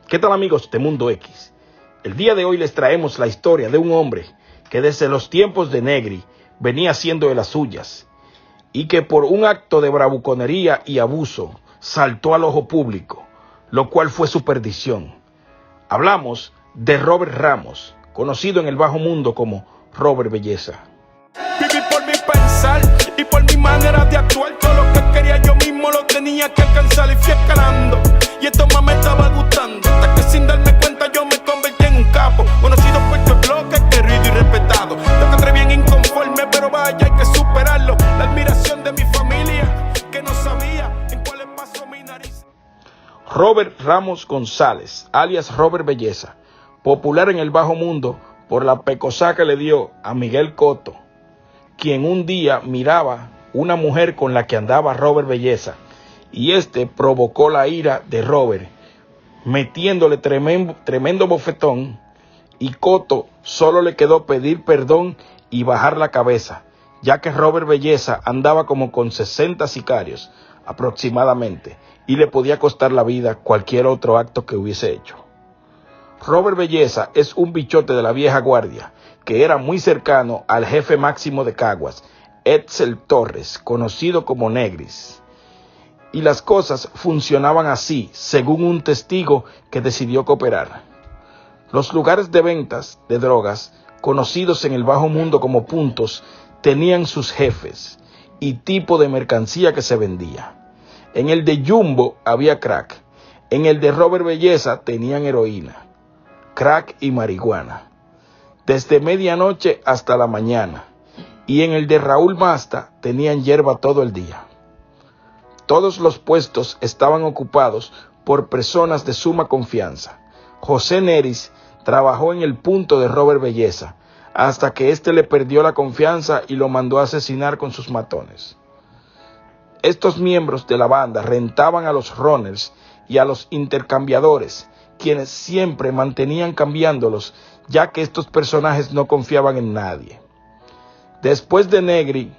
¿Qué tal, amigos de Mundo X? El día de hoy les traemos la historia de un hombre que desde los tiempos de Negri venía haciendo de las suyas y que por un acto de bravuconería y abuso saltó al ojo público, lo cual fue su perdición. Hablamos de Robert Ramos, conocido en el bajo mundo como Robert Belleza. Viví por mi pensar y por mi manera de actuar. Todo lo que quería yo mismo lo tenía que alcanzar y fui escalando. Y esto más me estaba gustando, hasta que sin darme cuenta yo me convertí en un capo, conocido por este bloque, querido y respetado. Lo que entré bien inconforme, pero vaya, hay que superarlo. La admiración de mi familia, que no sabía en cuáles pasó mi nariz. Robert Ramos González, alias Robert Belleza, popular en el bajo mundo por la pecosá que le dio a Miguel Cotto, quien un día miraba una mujer con la que andaba Robert Belleza, y este provocó la ira de Robert, metiéndole tremendo bofetón, y Cotto solo le quedó pedir perdón y bajar la cabeza, ya que Robert Belleza andaba como con 60 sicarios aproximadamente, y le podía costar la vida cualquier otro acto que hubiese hecho. Robert Belleza es un bichote de la vieja guardia, que era muy cercano al jefe máximo de Caguas, Edsel Torres, conocido como Negris. Y las cosas funcionaban así, según un testigo que decidió cooperar. Los lugares de ventas de drogas, conocidos en el bajo mundo como puntos, tenían sus jefes y tipo de mercancía que se vendía. En el de Jumbo había crack, en el de Robert Belleza tenían heroína, crack y marihuana, desde medianoche hasta la mañana, y en el de Raúl Masta tenían hierba todo el día. Todos los puestos estaban ocupados por personas de suma confianza. José Neris trabajó en el punto de Robert Belleza, hasta que éste le perdió la confianza y lo mandó a asesinar con sus matones. Estos miembros de la banda rentaban a los runners y a los intercambiadores, quienes siempre mantenían cambiándolos, ya que estos personajes no confiaban en nadie. Después de Negri,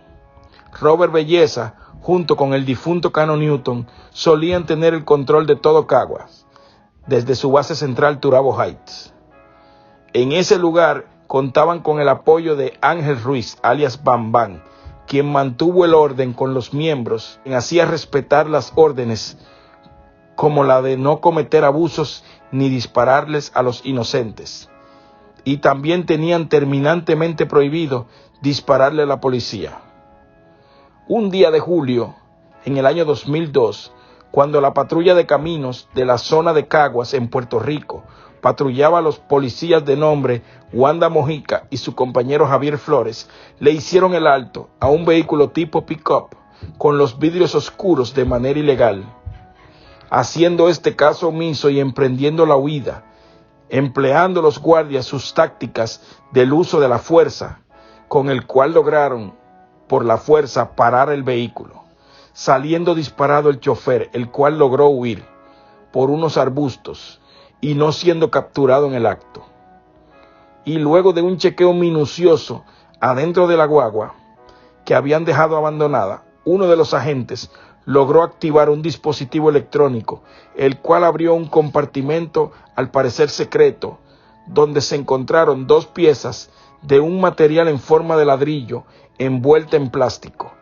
Robert Belleza, junto con el difunto Cano Newton, solían tener el control de todo Caguas, desde su base central Turabo Heights. En ese lugar contaban con el apoyo de Ángel Ruiz, alias Bam Bam, quien mantuvo el orden con los miembros, quien hacía respetar las órdenes, como la de no cometer abusos ni dispararles a los inocentes. Y también tenían terminantemente prohibido dispararle a la policía. Un día de julio, en el año 2002, cuando la patrulla de caminos de la zona de Caguas en Puerto Rico patrullaba a los policías de nombre Wanda Mojica y su compañero Javier Flores, le hicieron el alto a un vehículo tipo pick-up con los vidrios oscuros de manera ilegal, haciendo este caso omiso y emprendiendo la huida, empleando los guardias sus tácticas del uso de la fuerza, con el cual lograron por la fuerza parar el vehículo, saliendo disparado el chofer, el cual logró huir por unos arbustos y no siendo capturado en el acto. Y luego de un chequeo minucioso adentro de la guagua que habían dejado abandonada, uno de los agentes logró activar un dispositivo electrónico, el cual abrió un compartimento al parecer secreto, donde se encontraron 2 piezas de un material en forma de ladrillo envuelta en plástico,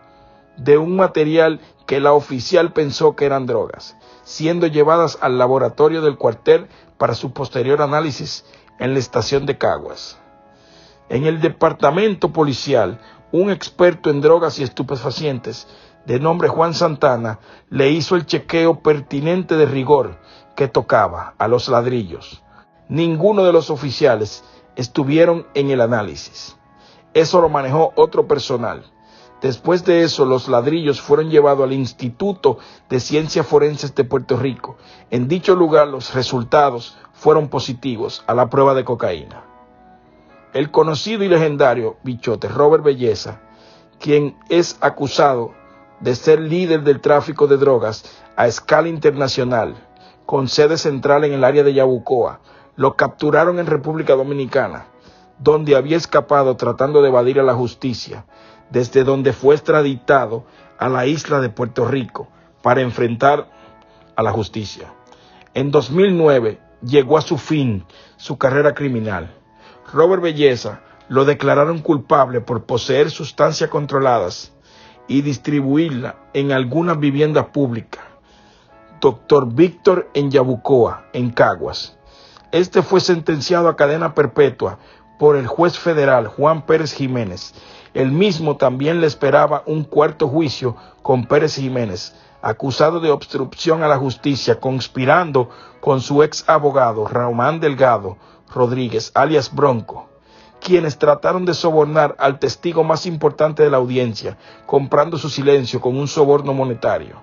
de un material que la oficial pensó que eran drogas, siendo llevadas al laboratorio del cuartel para su posterior análisis en la estación de Caguas. En el departamento policial, un experto en drogas y estupefacientes de nombre Juan Santana le hizo el chequeo pertinente de rigor que tocaba a los ladrillos. Ninguno de los oficiales estuvieron en el análisis. Eso lo manejó otro personal. Después de eso, los ladrillos fueron llevados al Instituto de Ciencias Forenses de Puerto Rico. En dicho lugar, los resultados fueron positivos a la prueba de cocaína. El conocido y legendario bichote Robert Belleza, quien es acusado de ser líder del tráfico de drogas a escala internacional, con sede central en el área de Yabucoa, lo capturaron en República Dominicana, donde había escapado tratando de evadir a la justicia, desde donde fue extraditado a la isla de Puerto Rico para enfrentar a la justicia. En 2009, llegó a su fin su carrera criminal. Robert Belleza lo declararon culpable por poseer sustancias controladas y distribuirla en alguna vivienda pública. Dr. Víctor en Yabucoa, en Caguas. Este fue sentenciado a cadena perpetua por el juez federal Juan Pérez Jiménez. El mismo también le esperaba un cuarto juicio con Pérez Jiménez, acusado de obstrucción a la justicia, conspirando con su ex abogado Román Delgado Rodríguez, alias Bronco, quienes trataron de sobornar al testigo más importante de la audiencia, comprando su silencio con un soborno monetario,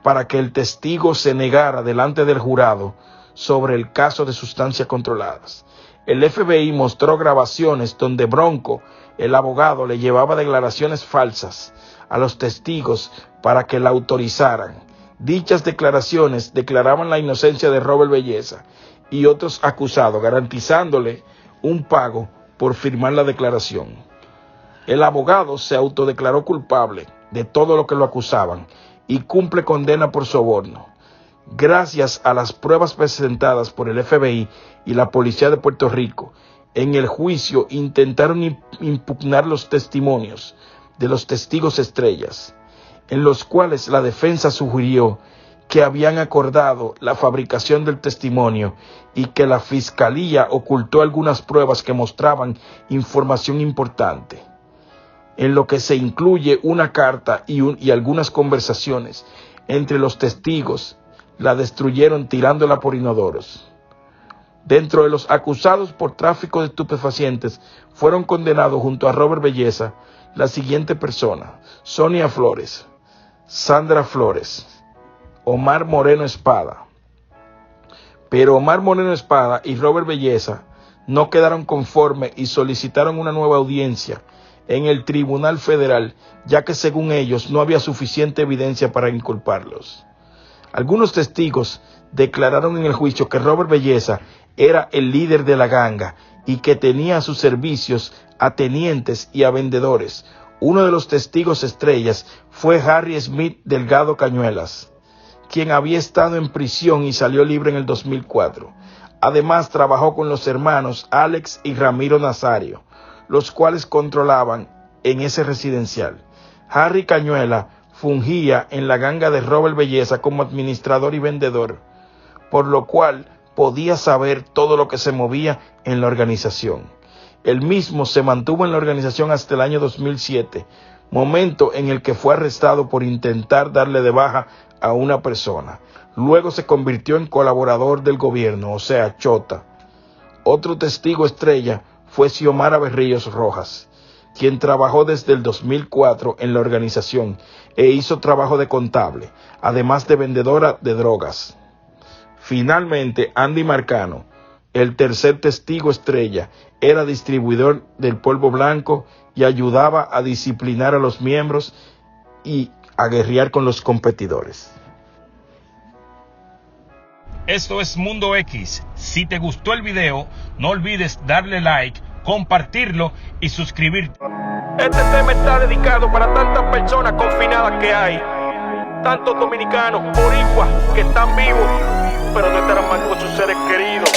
para que el testigo se negara delante del jurado sobre el caso de sustancias controladas. El FBI mostró grabaciones donde Bronco, el abogado, le llevaba declaraciones falsas a los testigos para que la autorizaran. Dichas declaraciones declaraban la inocencia de Robert Belleza y otros acusados, garantizándole un pago por firmar la declaración. El abogado se autodeclaró culpable de todo lo que lo acusaban y cumple condena por soborno. Gracias a las pruebas presentadas por el FBI y la Policía de Puerto Rico, en el juicio intentaron impugnar los testimonios de los testigos estrellas, en los cuales la defensa sugirió que habían acordado la fabricación del testimonio y que la fiscalía ocultó algunas pruebas que mostraban información importante, en lo que se incluye una carta y algunas conversaciones entre los testigos. La destruyeron tirándola por inodoros. Dentro de los acusados por tráfico de estupefacientes fueron condenados junto a Robert Belleza la siguiente persona: Sonia Flores, Sandra Flores, Omar Moreno Espada. Pero Omar Moreno Espada y Robert Belleza no quedaron conformes y solicitaron una nueva audiencia en el Tribunal Federal, ya que según ellos no había suficiente evidencia para inculparlos. Algunos testigos declararon en el juicio que Robert Belleza era el líder de la ganga y que tenía a sus servicios a tenientes y a vendedores. Uno de los testigos estrellas fue Harry Smith Delgado Cañuelas, quien había estado en prisión y salió libre en el 2004. Además, trabajó con los hermanos Alex y Ramiro Nazario, los cuales controlaban en ese residencial. Harry Cañuela fungía en la ganga de Robert Belleza como administrador y vendedor, por lo cual podía saber todo lo que se movía en la organización. Él mismo se mantuvo en la organización hasta el año 2007, momento en el que fue arrestado por intentar darle de baja a una persona. Luego se convirtió en colaborador del gobierno, o sea, chota. Otro testigo estrella fue Xiomara Berríos Rojas, quien trabajó desde el 2004 en la organización e hizo trabajo de contable, además de vendedora de drogas. Finalmente, Andy Marcano, el tercer testigo estrella, era distribuidor del polvo blanco y ayudaba a disciplinar a los miembros y a guerrear con los competidores. Esto es Mundo X. Si te gustó el video, no olvides darle like, compartirlo y suscribirte. Este tema está dedicado para tantas personas confinadas que hay, tantos dominicanos, boricuas, que están vivos, pero no estarán mal con sus seres queridos.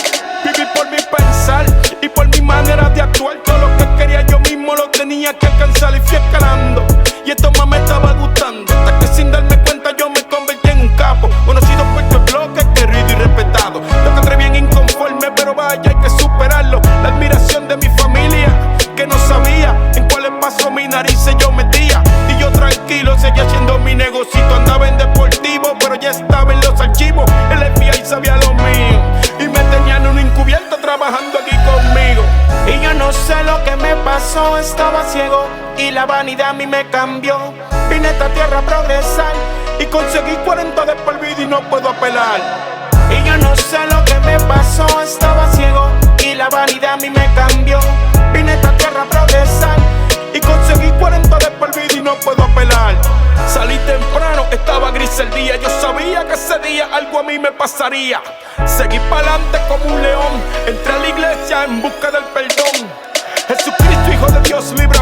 Viví por mi pensar y por mi manera de actuar. Todo lo que quería yo mismo lo tenía que alcanzar y fui escalando. Y esto más me estaba gustando, hasta que sin darme cuenta yo me convertí en un capo, conocido por tu bloque, querido y respetado. Yo encontré bien inconforme, pero vaya, hay que superarlo. La admiración de mi familia, que no sabía en cuáles pasos mi narices yo metía. Y yo tranquilo seguía haciendo mi negocito. Andaba en deportivo, pero ya estaba en los archivos. El FBI sabía lo mío y me tenían un encubierto trabajando aquí conmigo. Y yo no sé lo que me pasó, estaba ciego y la vanidad a mí me cambió. Vine a esta tierra a progresar y conseguí 40 de por vida y no puedo apelar. Y yo no sé lo que me pasó, estaba ciego y la vanidad a mí me cambió. Vine a esta tierra a progresar y conseguí 40 de por vida y no puedo apelar. Salí temprano, estaba gris el día. Yo sabía que ese día algo a mí me pasaría. Seguí pa'lante como un león, entré a la iglesia en busca del perdón. Jesucristo, Hijo de Dios, libra